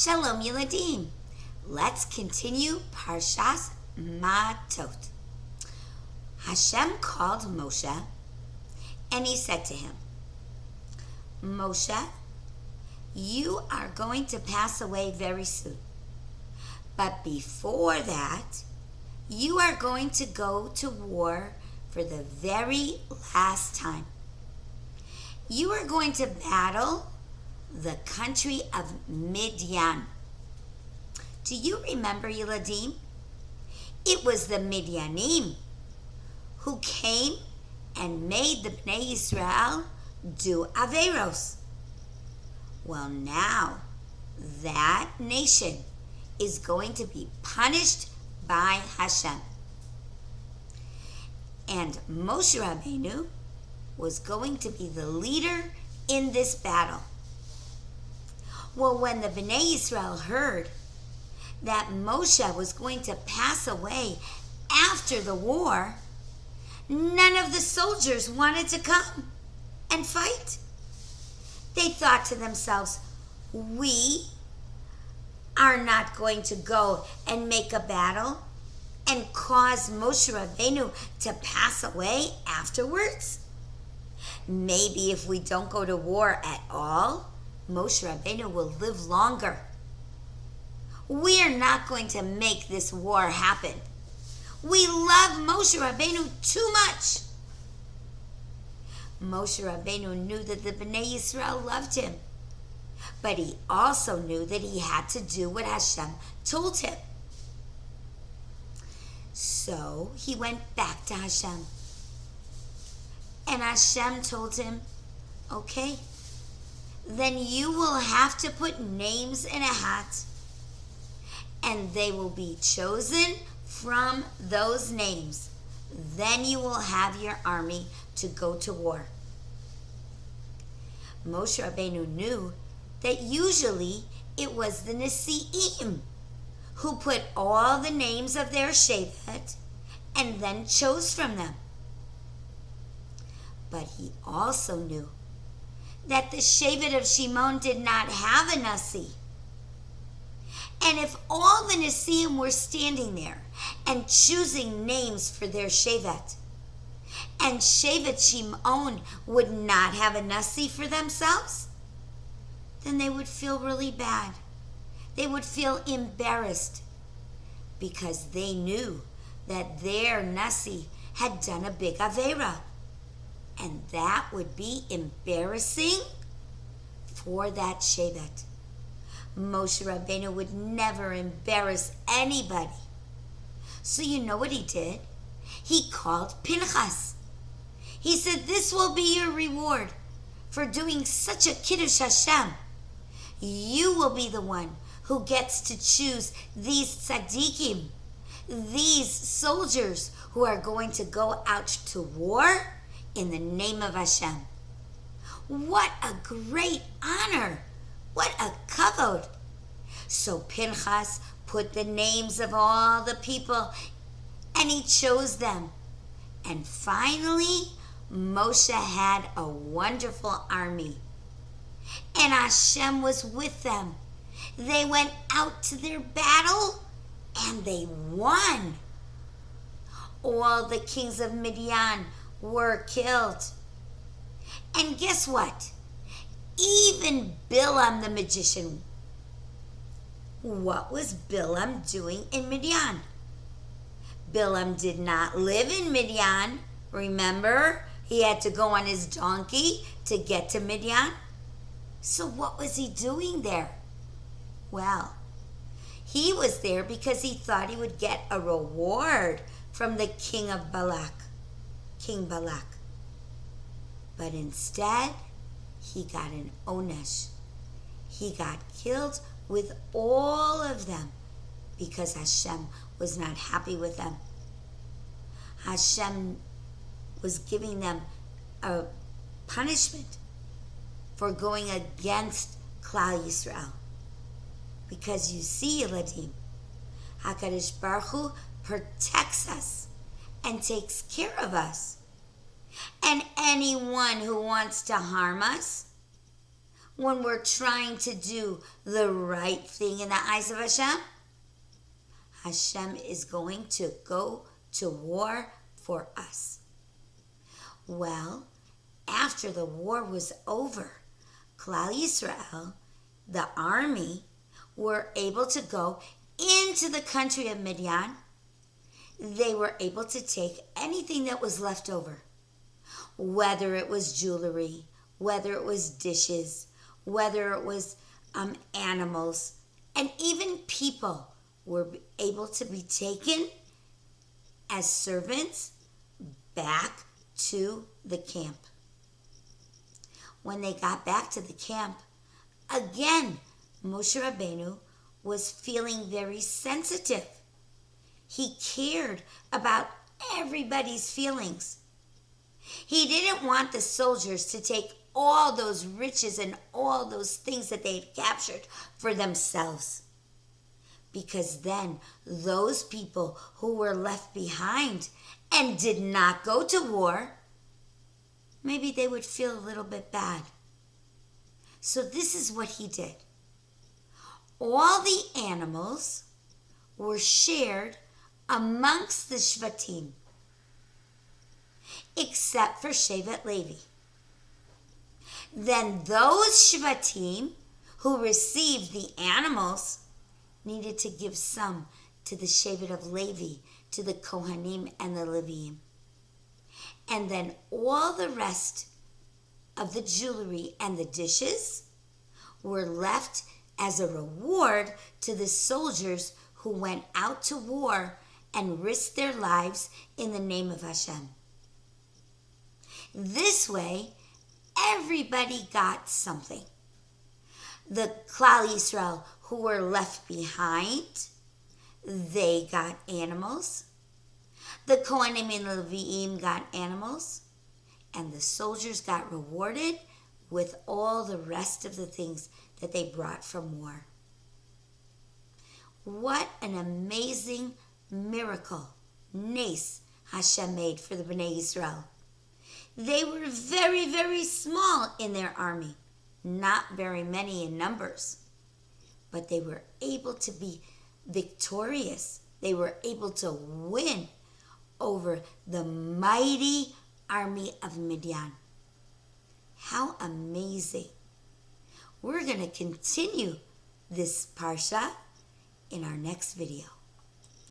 Shalom Yeladim. Let's continue Parshat Matot. Hashem called Moshe and he said to him, Moshe, you are going to pass away very soon. But before that, you are going to go to war for the very last time. You are going to battle the country of Midian. Do you remember, Yeladim? It was the Midianim who came and made the Bnei Yisrael do Averos. Well, now that nation is going to be punished by Hashem. And Moshe Rabbeinu was going to be the leader in this battle. Well, when the Bnei Yisrael heard that Moshe was going to pass away after the war, none of the soldiers wanted to come and fight. They thought to themselves, we are not going to go and make a battle and cause Moshe Rabbeinu to pass away afterwards. Maybe if we don't go to war at all, Moshe Rabbeinu will live longer. We are not going to make this war happen. We love Moshe Rabbeinu too much. Moshe Rabbeinu knew that the Bnei Yisrael loved him, but he also knew that he had to do what Hashem told him. So he went back to Hashem. And Hashem told him, okay, then you will have to put names in a hat, and they will be chosen from those names. Then you will have your army to go to war. Moshe Rabbeinu knew that usually it was the Nesi'im who put all the names of their shevet and then chose from them. But he also knew that the shevet of Shimon did not have a Nasi. And if all the Nesi'im were standing there and choosing names for their shevet, and shevet Shimon would not have a Nasi for themselves, then they would feel really bad. They would feel embarrassed because they knew that their Nasi had done a big Avera. And that would be embarrassing for that shevet. Moshe Rabbeinu would never embarrass anybody. So you know what he did? He called Pinchas. He said, this will be your reward for doing such a Kiddush Hashem. You will be the one who gets to choose these tzaddikim, these soldiers who are going to go out to war in the name of Hashem. What a great honor. What a kavod. So Pinchas put the names of all the people and he chose them. And finally, Moshe had a wonderful army. And Hashem was with them. They went out to their battle and they won. All the kings of Midian were killed. And guess what? Even Bilam the magician. What was Bilam doing in Midian? Bilam did not live in Midian. Remember? He had to go on his donkey to get to Midian. So what was he doing there? Well, he was there because he thought he would get a reward from the king of Balak. King Balak. But instead, he got an onesh. He got killed with all of them because Hashem was not happy with them. Hashem was giving them a punishment for going against Klal Yisrael. Because you see, Yeladim, HaKadosh Baruch Hu protects us and takes care of us. And anyone who wants to harm us, when we're trying to do the right thing in the eyes of Hashem, Hashem is going to go to war for us. Well, after the war was over, Klal Yisrael, the army, were able to go into the country of Midian. They were able to take anything that was left over, whether it was jewelry, whether it was dishes, whether it was animals, and even people were able to be taken as servants back to the camp. When they got back to the camp, again, Moshe Rabbeinu was feeling very sensitive. He cared about everybody's feelings. He didn't want the soldiers to take all those riches and all those things that they had captured for themselves. Because then those people who were left behind and did not go to war, maybe they would feel a little bit bad. So this is what he did. All the animals were shared amongst the Shvatim, except for Shevet Levi. Then those Shvatim who received the animals needed to give some to the Shevet of Levi, to the Kohanim and the Leviim. And then all the rest of the jewelry and the dishes were left as a reward to the soldiers who went out to war and risked their lives in the name of Hashem. This way, everybody got something. The Klal Yisrael who were left behind, they got animals. The Kohanim and the Leviim got animals. And the soldiers got rewarded with all the rest of the things that they brought from war. What an amazing miracle, Nes, Hashem made for the Bnei Yisrael. They were very, very small in their army, not very many in numbers, but they were able to be victorious. They were able to win over the mighty army of Midian. How amazing. We're going to continue this Parsha in our next video.